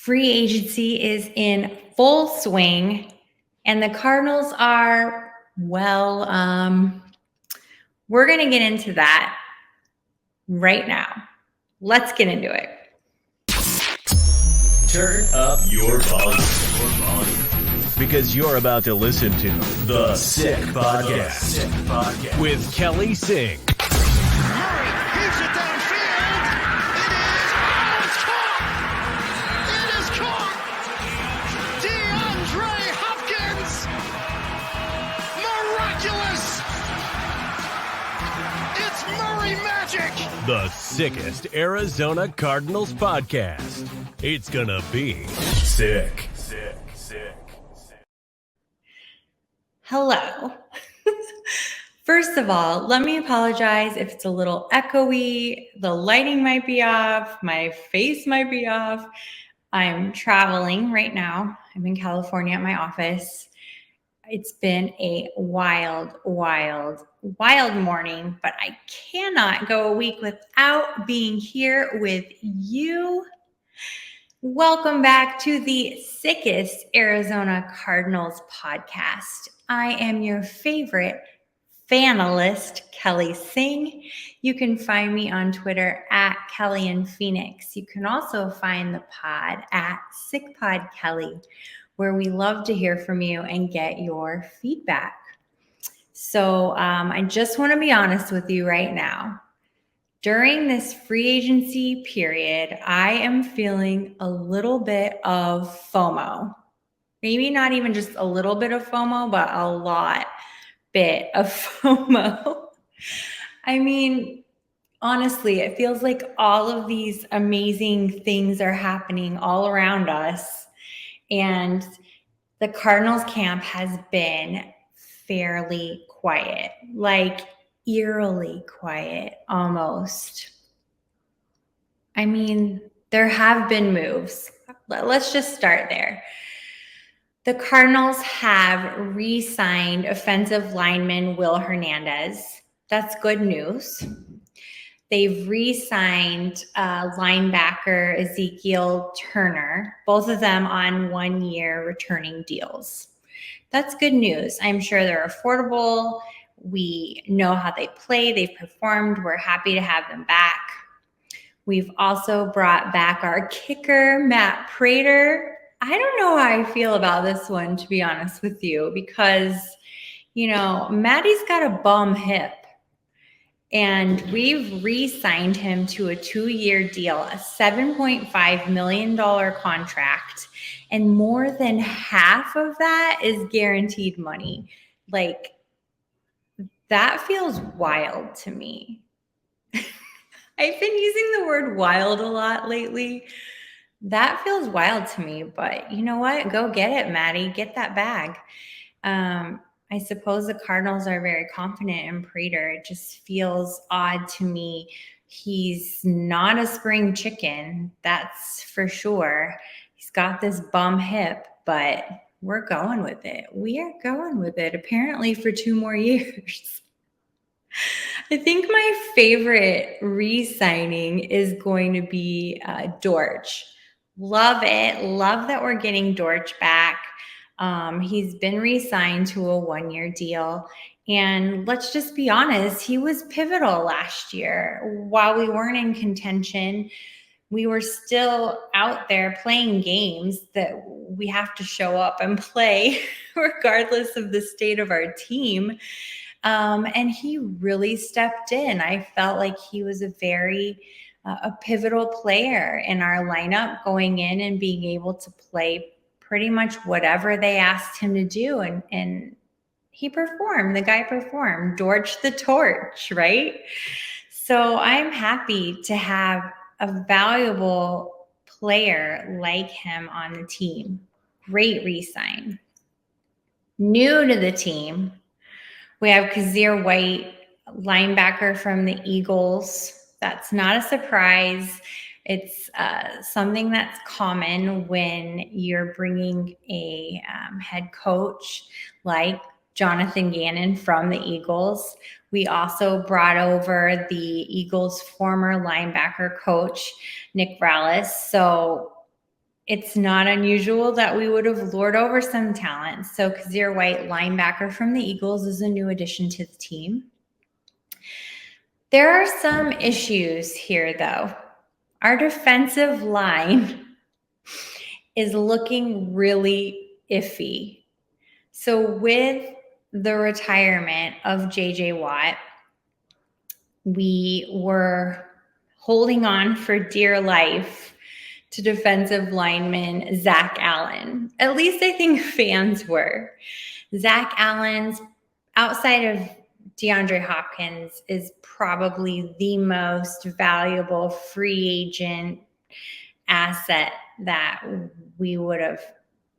Free agency is in full swing, and the Cardinals are, we're going to get into that right now. Let's get into it. Turn up your volume. Because you're about to listen to The Sick Podcast with Kelly Singh. Murray heaves it downfield. It's caught. It is caught. DeAndre Hopkins. Miraculous. It's Murray magic. The sickest Arizona Cardinals podcast. It's gonna be sick. Hello. First of all, let me apologize if it's a little echoey. The lighting might be off. My face might be off. I'm traveling right now. I'm in California at my office. It's been a wild morning, but I cannot go a week without being here with you. Welcome back to the sickest Arizona Cardinals podcast. I am your favorite fanalist, Kelly Singh. You can find me on Twitter at Kelly in Phoenix. You can also find the pod at SickPodKelly, where we love to hear from you and get your feedback. So I just want to be honest with you right now. During this free agency period, I am feeling a little bit of FOMO. Maybe not even just a little bit of FOMO, but a lot bit of FOMO. I mean, honestly, it feels like all of these amazing things are happening all around us. And the Cardinals camp has been fairly quiet, like eerily quiet almost. I mean, there have been moves. Let's just start there. The Cardinals have re-signed offensive lineman Will Hernandez. That's good news. They've re-signed linebacker Ezekiel Turner, both of them on 1-year returning deals. That's good news. I'm sure they're affordable. We know how they play. They've performed. We're happy to have them back. We've also brought back our kicker, Matt Prater. I don't know how I feel about this one, to be honest with you, because, Matty's got a bum hip. And we've re-signed him to a 2-year deal, a $7.5 million contract. And more than half of that is guaranteed money. Like, that feels wild to me. I've been using the word wild a lot lately. That feels wild to me, but you know what? Go get it, Maddie. Get that bag. I suppose the Cardinals are very confident in Prater. It just feels odd to me. He's not a spring chicken, that's for sure. He's got this bum hip, but we're going with it. We are going with it, apparently for 2 more years. I think my favorite re-signing is going to be Dortch. Love it. Love that we're getting Dortch back. He's been re-signed to a 1-year deal. And let's just be honest, he was pivotal last year. While we weren't in contention, we were still out there playing games that we have to show up and play regardless of the state of our team. And he really stepped in. I felt like he was a pivotal player in our lineup, going in and being able to play pretty much whatever they asked him to do. And he performed. The guy performed. Dortch the torch, right? So I'm happy to have a valuable player like him on the team. Great re-sign. New to the team, we have Kazir White, linebacker from the Eagles. That's not a surprise. It's something that's common when you're bringing a head coach like Jonathan Gannon from the Eagles. We also brought over the Eagles' former linebacker coach, Nick Rallis. So it's not unusual that we would have lured over some talent. So Kazir White, linebacker from the Eagles, is a new addition to the team. There are some issues here, though. Our defensive line is looking really iffy. So with the retirement of J.J. Watt, we were holding on for dear life to defensive lineman Zach Allen. At least I think fans were. Zach Allen's, outside of DeAndre Hopkins, is probably the most valuable free agent asset that we would have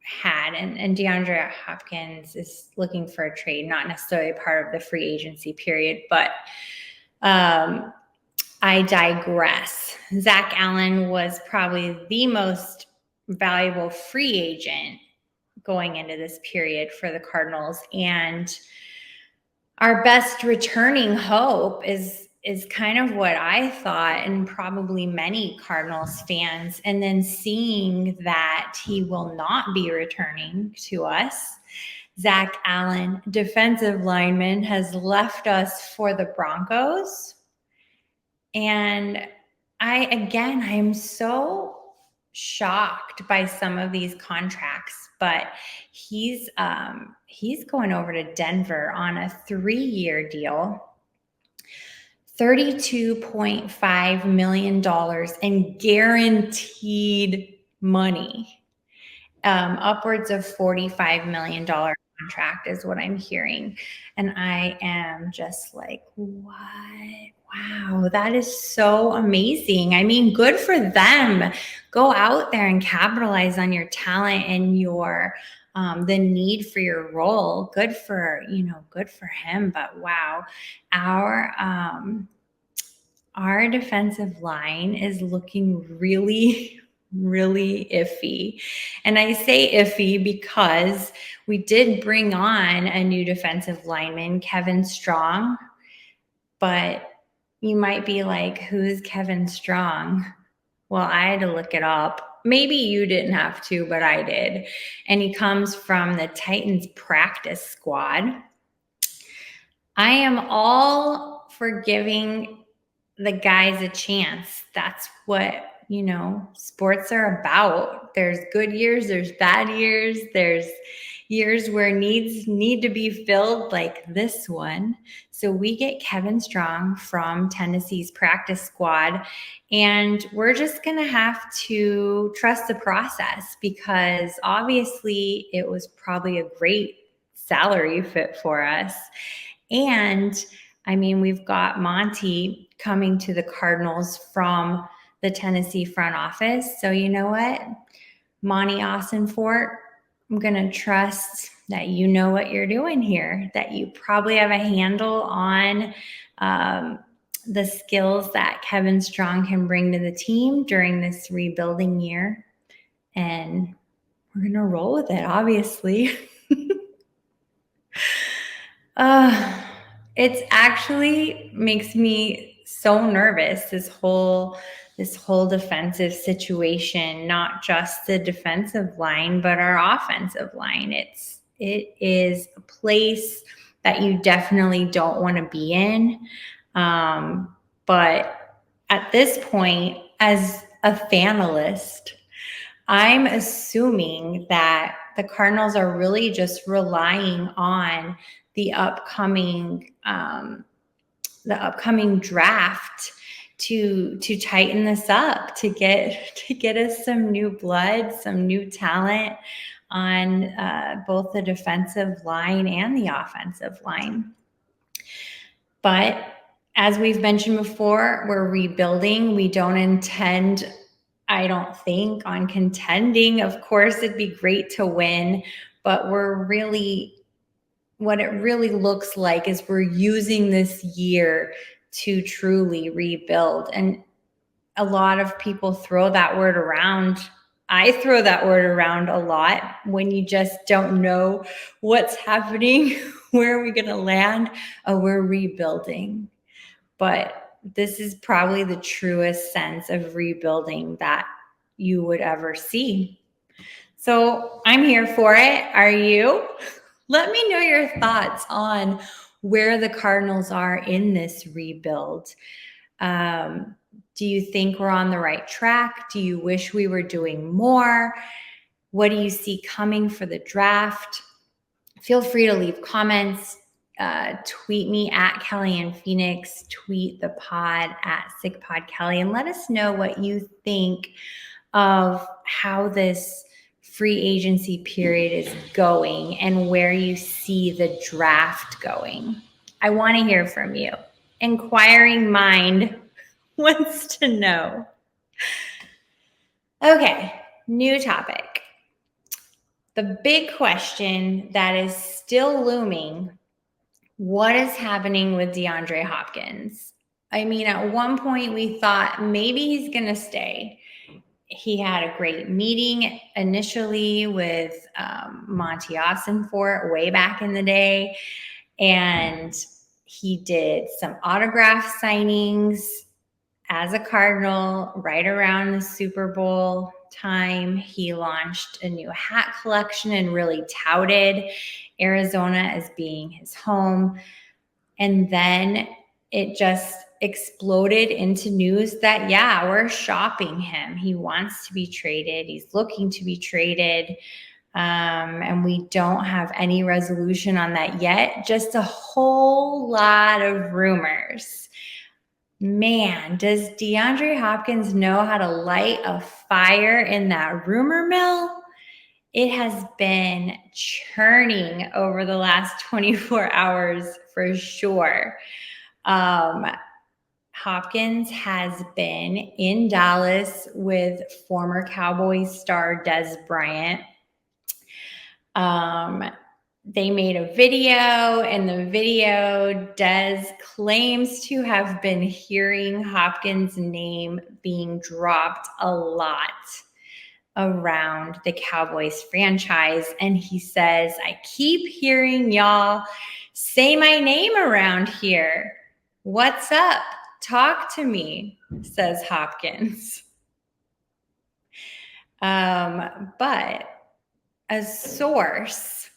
had. And DeAndre Hopkins is looking for a trade, not necessarily part of the free agency period, but I digress. Zach Allen was probably the most valuable free agent going into this period for the Cardinals. And our best returning hope is kind of what I thought, and probably many Cardinals fans. And then seeing that he will not be returning to us. Zach Allen, defensive lineman, has left us for the Broncos. And I am so shocked by some of these contracts, but he's going over to Denver on a 3-year deal, $32.5 million in guaranteed money, upwards of $45 million contract is what I'm hearing. And I am just like, what? Wow, that is so amazing. I mean, good for them. Go out there and capitalize on your talent and your the need for your role. Good for him. But wow, our defensive line is looking really, really iffy. And I say iffy because we did bring on a new defensive lineman, Kevin Strong, but you might be like, who's Kevin Strong? Well, I had to look it up. Maybe you didn't have to, but I did. And he comes from the Titans practice squad. I am all for giving the guys a chance. That's what, sports are about. There's good years, there's bad years, there's years where needs need to be filled, like this one. So we get Kevin Strong from Tennessee's practice squad, and we're just going to have to trust the process, because obviously it was probably a great salary fit for us. And I mean, we've got Monty coming to the Cardinals from the Tennessee front office. So you know what, Monty Austin-Fort, I'm going to trust that you know what you're doing here, that you probably have a handle on the skills that Kevin Strong can bring to the team during this rebuilding year. And we're going to roll with it, obviously. It's actually makes me so nervous, this whole defensive situation, not just the defensive line, but our offensive line. It is a place that you definitely don't want to be in. But at this point, as a fanalist, I'm assuming that the Cardinals are really just relying on the upcoming draft to tighten this up, to get us some new blood, some new talent on both the defensive line and the offensive line. But as we've mentioned before, we're rebuilding. We don't intend, I don't think, on contending. Of course, it'd be great to win, but what it really looks like is we're using this year to truly rebuild. And a lot of people throw that word around. I throw that word around a lot when you just don't know what's happening. Where are we going to land? Oh, we're rebuilding. But this is probably the truest sense of rebuilding that you would ever see. So I'm here for it. Are you? Let me know your thoughts on where the Cardinals are in this rebuild. Do you think we're on the right track? Do you wish we were doing more? What do you see coming for the draft? Feel free to leave comments. Tweet me at Kellyanne Phoenix, tweet the pod at SickPodKelly, and let us know what you think of how this free agency period is going and where you see the draft going. I want to hear from you. Inquiring mind wants to know. Okay, new topic. The big question that is still looming, what is happening with DeAndre Hopkins? I mean, at one point we thought maybe he's going to stay. He had a great meeting initially with Monty Ossenfort way back in the day, and he did some autograph signings as a Cardinal right around the Super Bowl time. He launched a new hat collection and really touted Arizona as being his home. And then it just exploded into news that, yeah, we're shopping him. He wants to be traded. He's looking to be traded. And we don't have any resolution on that yet. Just a whole lot of rumors. Man, does DeAndre Hopkins know how to light a fire in that rumor mill? It has been churning over the last 24 hours for sure. Hopkins has been in Dallas with former Cowboys star Des Bryant. They made a video. In the video, Des claims to have been hearing Hopkins' name being dropped a lot around the Cowboys franchise. And he says, I keep hearing y'all say my name around here. What's up? Talk to me, says Hopkins. But a source,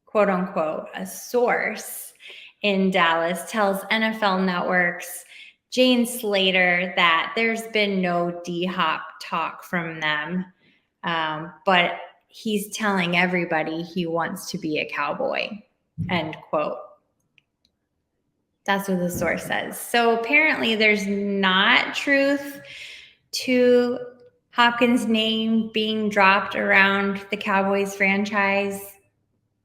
quote unquote, a source in Dallas tells NFL Network's Jane Slater that there's been no D-Hop talk from them. But he's telling everybody he wants to be a Cowboy, end quote. That's what the source says. So apparently there's not truth to Hopkins' name being dropped around the Cowboys franchise.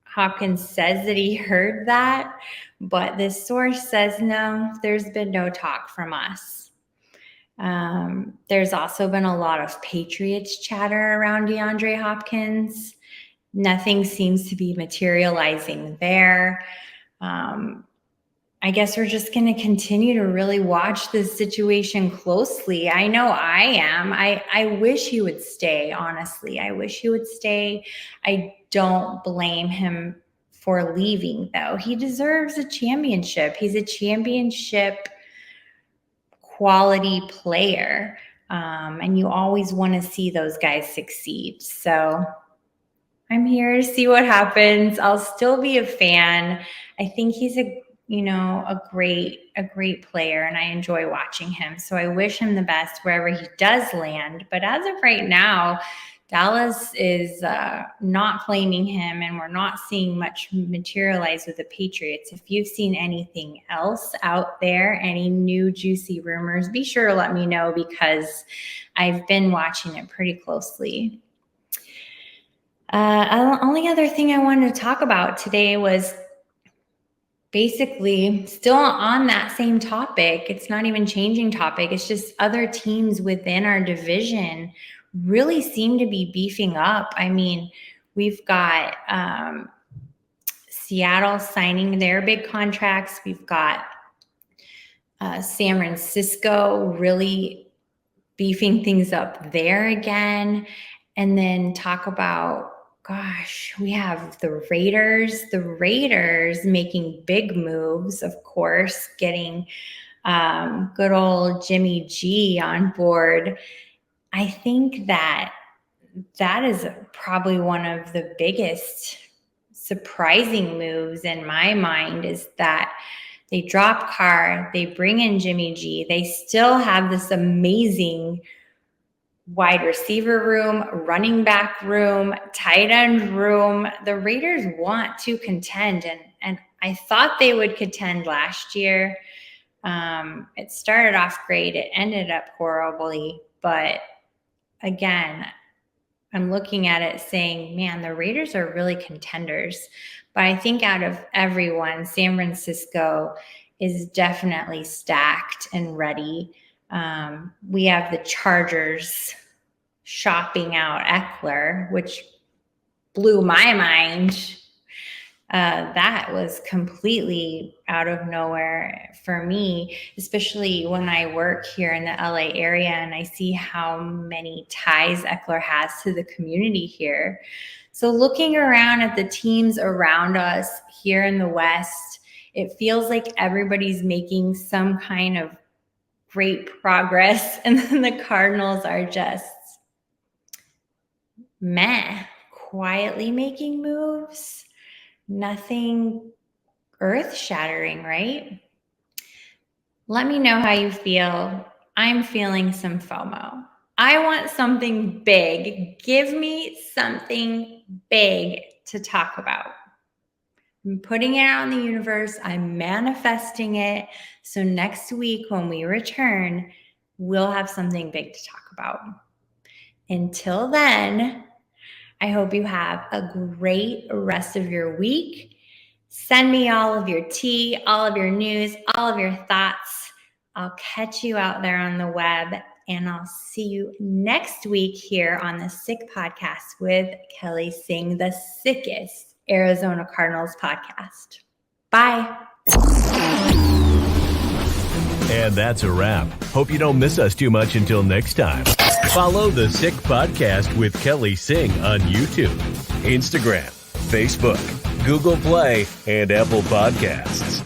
Hopkins says that he heard that, but this source says, no, there's been no talk from us. There's also been a lot of Patriots chatter around DeAndre Hopkins. Nothing seems to be materializing there. I guess we're just going to continue to really watch this situation closely. I know I am. I wish he would stay, honestly. I wish he would stay. I don't blame him for leaving, though. He deserves a championship. He's a championship quality player. And you always want to see those guys succeed. So I'm here to see what happens. I'll still be a fan. I think he's a great player, and I enjoy watching him. So I wish him the best wherever he does land. But as of right now, Dallas is not claiming him, and we're not seeing much materialize with the Patriots. If you've seen anything else out there, any new juicy rumors, be sure to let me know, because I've been watching it pretty closely. Only other thing I wanted to talk about today was basically still on that same topic. It's not even changing topic. It's just other teams within our division really seem to be beefing up. I mean, we've got Seattle signing their big contracts. We've got San Francisco really beefing things up there again. And then talk about, gosh, we have the Raiders making big moves, of course, getting good old Jimmy G on board. I think that that is probably one of the biggest surprising moves in my mind, is that they drop Carr, they bring in Jimmy G. They still have this amazing wide receiver room, running back room, tight end room. The Raiders want to contend, and I thought they would contend last year. It started off great. It ended up horribly, but again, I'm looking at it saying, man, the Raiders are really contenders. But I think out of everyone, San Francisco is definitely stacked and ready. We have the Chargers shopping out Eckler, which blew my mind. That was completely out of nowhere for me, especially when I work here in the LA area and I see how many ties Eckler has to the community here. So looking around at the teams around us here in the West, it feels like everybody's making some kind of great progress. And then the Cardinals are just meh, quietly making moves. Nothing earth-shattering, right? Let me know how you feel. I'm feeling some FOMO. I want something big. Give me something big to talk about. I'm putting it out in the universe. I'm manifesting it. So next week when we return, we'll have something big to talk about. Until then, I hope you have a great rest of your week. Send me all of your tea, all of your news, all of your thoughts. I'll catch you out there on the web, and I'll see you next week here on the Sick Podcast with Kelly Singh, the sickest Arizona Cardinals podcast. Bye. And that's a wrap. Hope you don't miss us too much until next time. Follow the Sick Podcast with Kelly Singh on YouTube, Instagram, Facebook, Google Play, and Apple Podcasts.